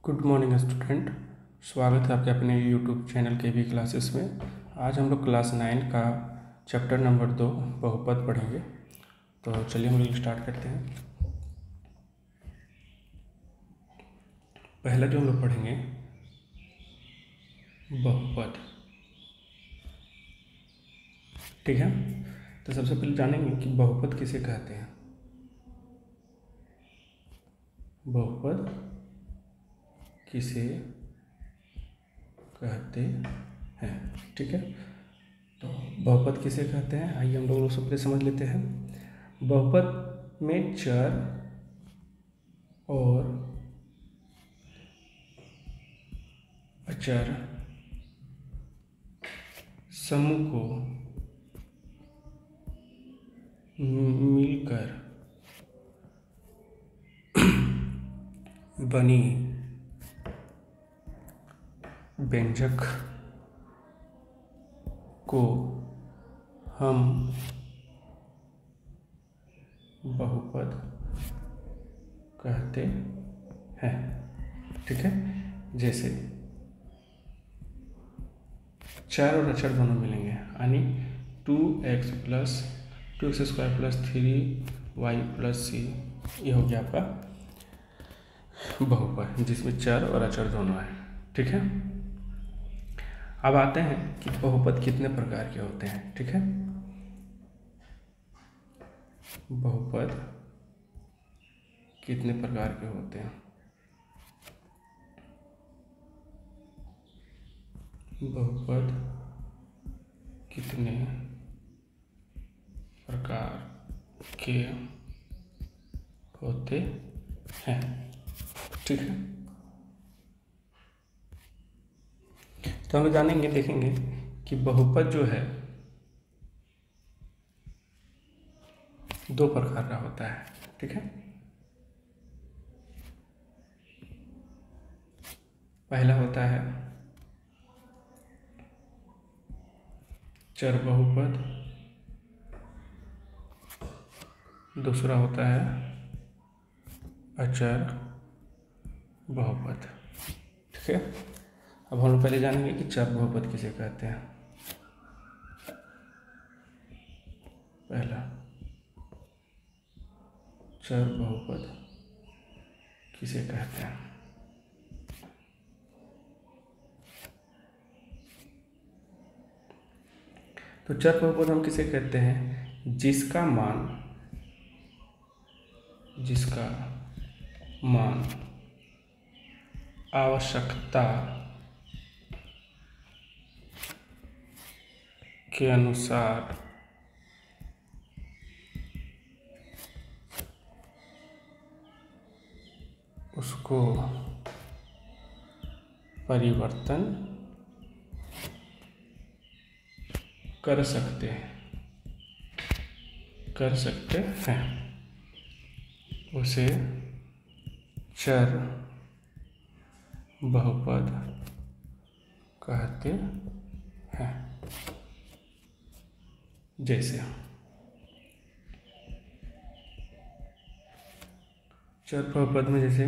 Good morning student. स्वागत है आपके अपने यूट्यूब चैनल के भी क्लासेस में। आज हम लोग क्लास 9 का चैप्टर नंबर 2 बहुपद पढ़ेंगे। तो चलिए हम लोग स्टार्ट करते हैं। पहला जो हम लोग पढ़ेंगे बहुपद, ठीक है। तो सबसे पहले जानेंगे कि बहुपद किसे कहते हैं। बहुपद किसे कहते हैं, ठीक है। तो बहुपद किसे कहते हैं, आइए हम लोग सबसे समझ लेते हैं। बहुपद में चर और अचर समूह को मिलकर बनी व्यंजक को हम बहुपद कहते हैं, ठीक है। जैसे चर और अचर दोनों मिलेंगे, यानी 2x plus 2x square plus 3y plus c, ये हो गया आपका बहुपद जिसमें चर और अचर दोनों है, ठीक है। अब आते हैं कि बहुपद कितने प्रकार के होते हैं, ठीक है। बहुपद कितने प्रकार के होते हैं। बहुपद कितने प्रकार के होते हैं, ठीक है। तो हम जानेंगे, देखेंगे कि बहुपद जो है दो प्रकार का होता है, ठीक है। पहला होता है चर बहुपद, दूसरा होता है अचर बहुपद, ठीक है। अब हम लोग पहले जानेंगे कि चर बहुपद किसे कहते हैं। पहला चर बहुपद किसे कहते हैं। तो चर बहुपद हम किसे कहते हैं, जिसका मान आवश्यकता के अनुसार उसको परिवर्तन कर सकते हैं, उसे चर बहुपद कहते हैं। जैसे चर बहुपद में जैसे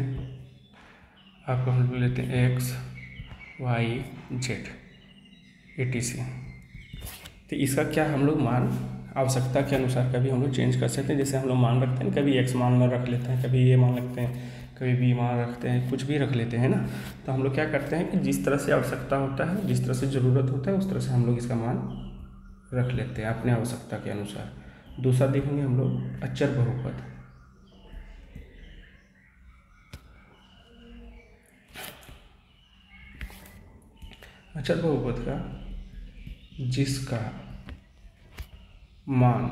आपको हम लेते हैं x, y, z etc। तो इसका क्या हम लोग मान आवश्यकता के अनुसार कभी हम लोग चेंज कर सकते हैं। जैसे हम लोग मान रखते हैं, कभी x मान में रख लेते हैं, कभी ये मान रखते हैं, कभी b मान रखते हैं, कुछ भी रख लेते हैं ना। तो हम लोग क्या करते हैं कि जिस तरह से आवश्यकता होता है, जिस तरह से ज़रूरत होता है, उस तरह से हम लोग इसका मान रख लेते हैं अपने आवश्यकता के अनुसार। दूसरा देखेंगे हम लोग अचर बहुपद। अचर बहुपद का जिसका मान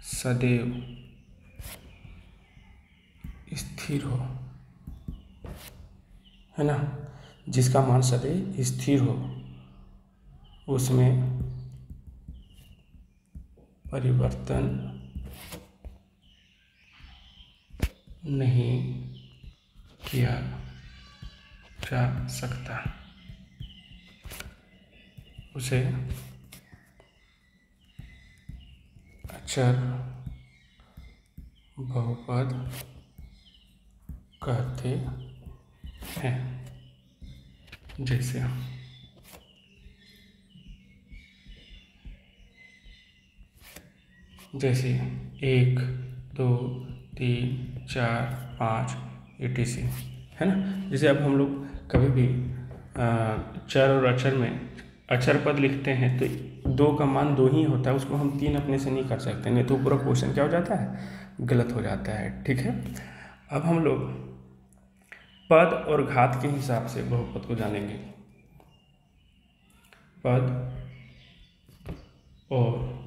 सदैव स्थिर हो, है ना, जिसका मान सदैव स्थिर हो, उसमें परिवर्तन नहीं किया जा सकता, उसे अचर बहुपद कहते हैं। जैसे 1 2 3 4 5 etc है ना। जैसे अब हम लोग कभी भी चर और अक्षर में अक्षर पद लिखते हैं तो 2 का मान 2 ही होता है, उसको हम 3 अपने से नहीं कर सकते, नहीं तो पूरा क्वेश्चन क्या हो जाता है, गलत हो जाता है। ठीक है, अब हम लोग पद और घात के हिसाब से बहुपद को जानेंगे। पद और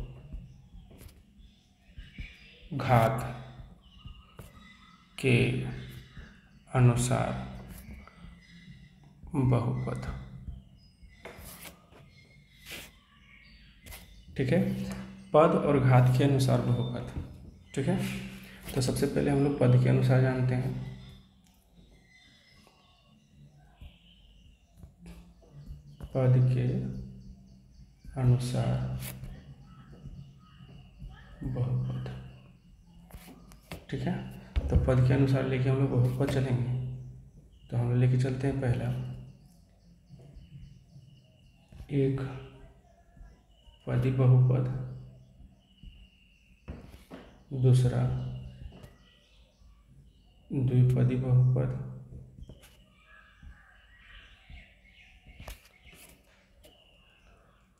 घात के अनुसार बहुपद। ठीक है, पद और घात के अनुसार बहुपद। ठीक है, तो सबसे पहले हम लोग पद के अनुसार जानते हैं। पद के अनुसार बहुपद। ठीक है, तो पद के अनुसार लेके हम लोग बहुपद चलेंगे। तो हम लोग लेके चलते हैं पहला एक पदी बहुपद, दूसरा द्विपदी बहुपद,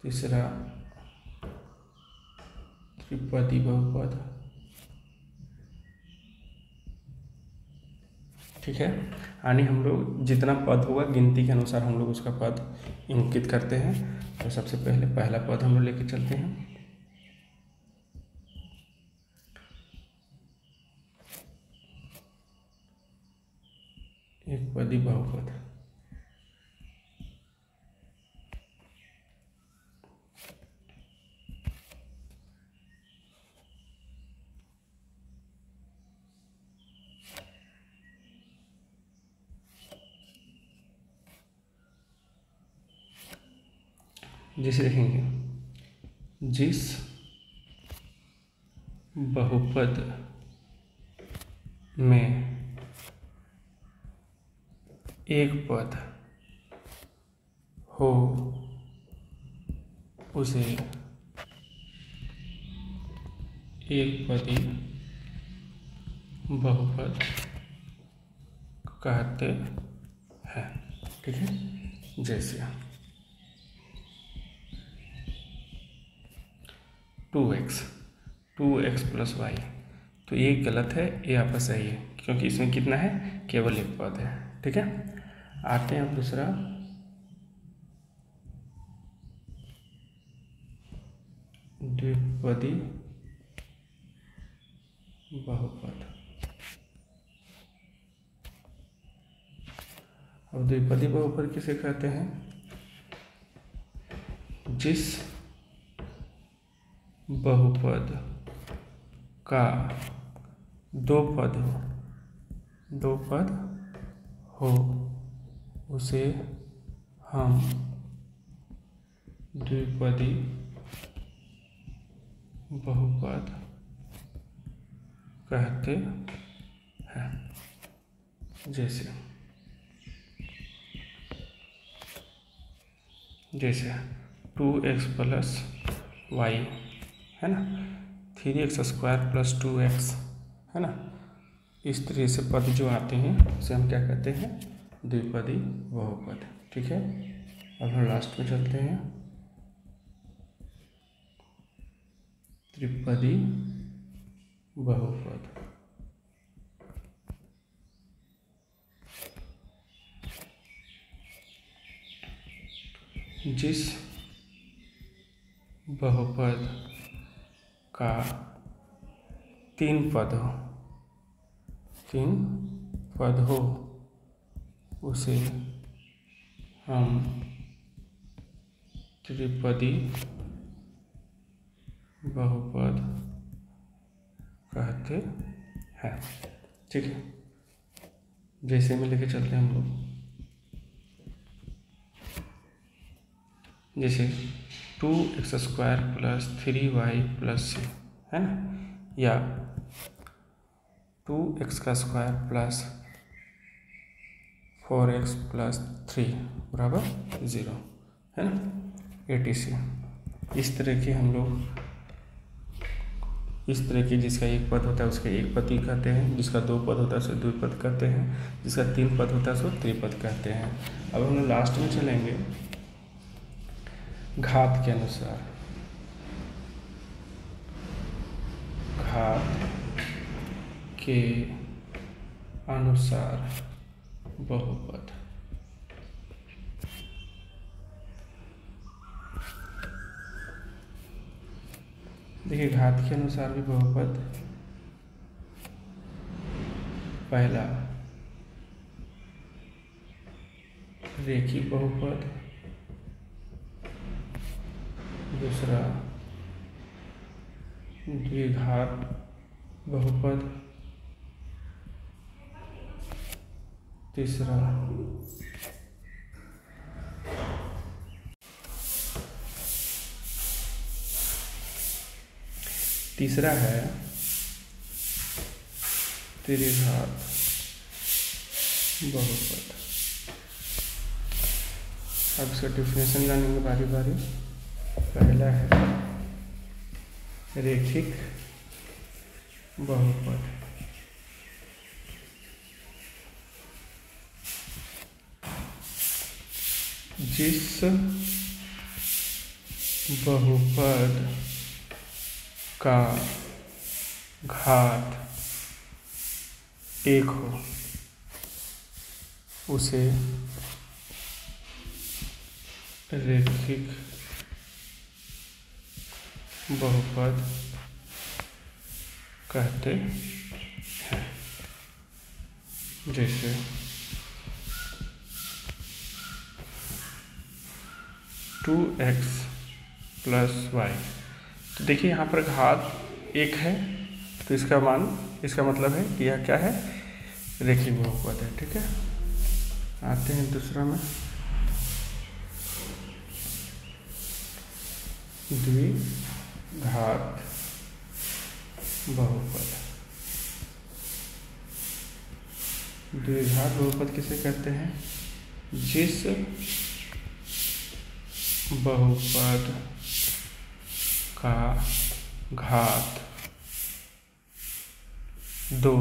तीसरा त्रिपदी बहुपद। ठीक है, यानी हम लोग जितना पद होगा गिनती के अनुसार हम लोग उसका पद इंकित करते हैं। तो सबसे पहले पहला पद हम लोग लेके चलते हैं। एक पदी बहुपद। जिसे देखेंगे, जिस बहुपद में एक पद हो उसे एक पदी बहुपद कहते हैं। ठीक है, जैसे 2x प्लस वाई, तो ये गलत है, ये आपका सही है, क्योंकि इसमें कितना है, केवल एक पद है। ठीक है, आते हैं अब दूसरा द्विपदी बहुपद। अब द्विपदी बहुपद किसे कहते हैं, जिस बहुपद का दो पद हो उसे हम द्विपदी बहुपद कहते हैं। जैसे 2x प्लस वाई है ना, 3x² प्लस 2x है ना। इस तरह से पद जो आते हैं उसे हम क्या कहते हैं, द्विपदी बहुपद। ठीक है, अब हम लास्ट में चलते हैं त्रिपदी बहुपद। जिस बहुपद का 3 पद हो उसे हम त्रिपदी बहुपद कहते हैं। ठीक है, जैसे में लेके चलते हैं हम लोग, जैसे 2x² plus 3y plus c है ना, या 2x² प्लस 4x + 3 = 0, है ना, etc। इस तरह के हम लोग, इस तरह की जिसका एक पद होता है उसके एक पद कहते हैं, जिसका दो पद होता है उसे द्विपद कहते हैं, जिसका तीन पद होता है उसको त्रिपद कहते हैं। अब हम लोग लास्ट में चलेंगे घात के अनुसार। घात के अनुसार बहुपद। देखिए घात के अनुसार भी बहुपद, पहला रेखिक बहुपद, दूसरा द्विघात बहुपद, तीसरा है त्रिघात बहुपद। अब इसका डिफिनेशन जानेंगे बारी बारी। पहला है रेखिक बहुपद। जिस बहुपद का घात 1 हो उसे रेखिक बहुपद कहते हैं। जैसे 2x + y, तो देखिए यहाँ पर घात 1 है, तो इसका मतलब है कि यह क्या है, रेखिक बहुपद है। ठीक है, आते हैं दूसरा में, द्विघात बहुपद। द्विघात बहुपद किसे कहते हैं, जिस बहुपद का घात 2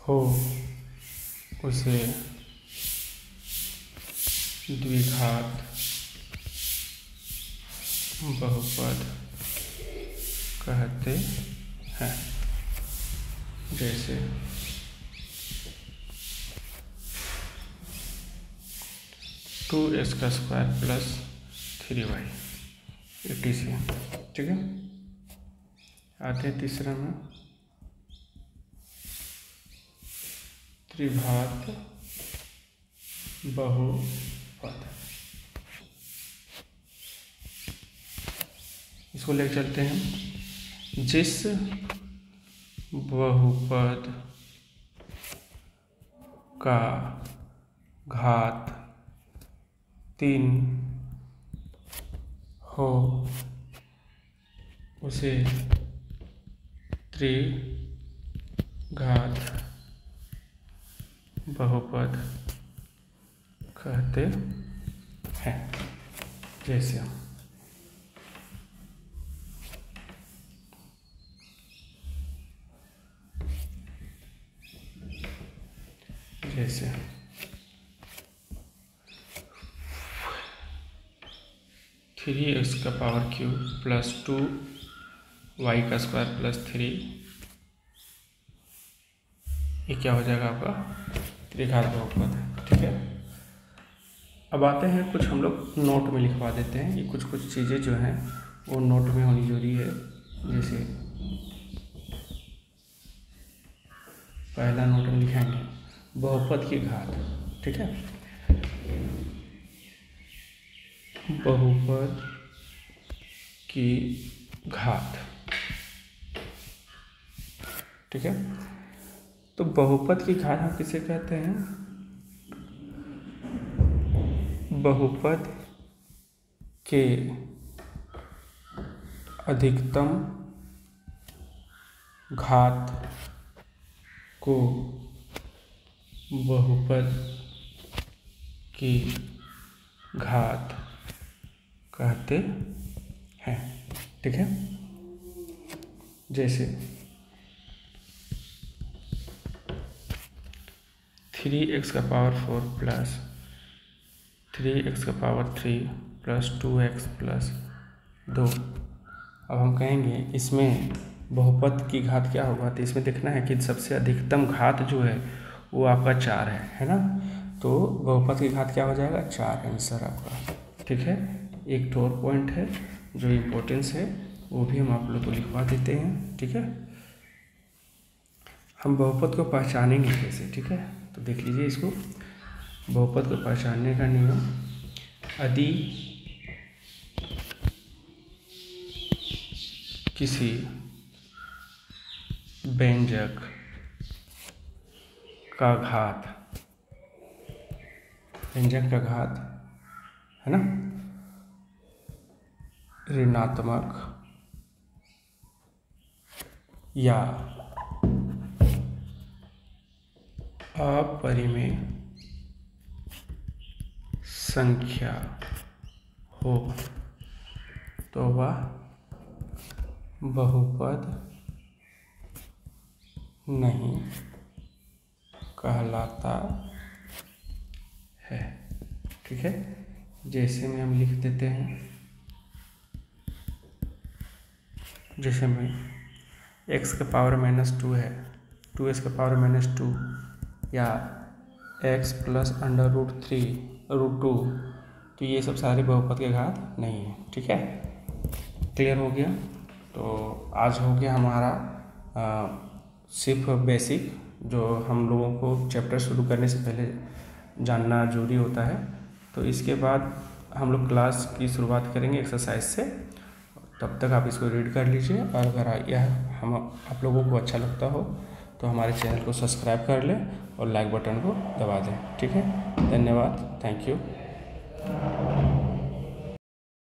हो उसे द्विघात बहुपद कहते हैं। जैसे 2x² + 3y etc। ठीक है, आते हैं तीसरा में, त्रिघात बहुपद। इसको लेकर चलते हैं, जिस बहुपद का घात 3 हो उसे त्रिघात बहुपद कहते हैं। जैसे जैसे 3x³ + 2y² + 3, ये क्या हो जाएगा आपका, त्रिघात बहुपद। ठीक है, अब आते हैं, कुछ हम लोग नोट में लिखवा देते हैं। ये कुछ चीज़ें जो हैं वो नोट में होनी जरूरी है। जैसे पहला नोट में लिखेंगे बहुपद की घात। ठीक है, बहुपद की घात। ठीक है, तो बहुपद की घात हम किसे कहते हैं, बहुपद के अधिकतम घात को बहुपद की घात कहते हैं। ठीक है, जैसे 3x का पावर 4 प्लस 3x का पावर 3 प्लस 2x प्लस 2। अब हम कहेंगे इसमें बहुपद की घात क्या होगा, तो इसमें देखना है कि सबसे अधिकतम घात जो है वो आपका 4 है ना। तो बहुपद की घात क्या हो जाएगा, 4 आंसर आपका। ठीक है, एक तो और पॉइंट है जो इम्पोर्टेंस है वो भी हम आप लोग को लिखवा देते हैं। ठीक है, हम बहुपद को पहचानेंगे कैसे। ठीक है, तो देख लीजिए इसको। बहुपद को पहचानने का नियम, यदि किसी व्यंजक का घात है ना ऋणात्मक या अपरिमेय संख्या हो तो वह बहुपद नहीं कहलाता है। ठीक है, जैसे में हम लिख देते हैं, जैसे में x का पावर -2 है, 2x का पावर -2 या x प्लस √3√2, तो ये सब सारे बहुपद के घात नहीं है। ठीक है, क्लियर हो गया। तो आज हो गया हमारा सिर्फ बेसिक, जो हम लोगों को चैप्टर शुरू करने से पहले जानना जरूरी होता है। तो इसके बाद हम लोग क्लास की शुरुआत करेंगे एक्सरसाइज से। तब तक आप इसको रीड कर लीजिए, और अगर यह हम आप लोगों को अच्छा लगता हो तो हमारे चैनल को सब्सक्राइब कर लें और लाइक बटन को दबा दें। ठीक है, धन्यवाद, थैंक यू।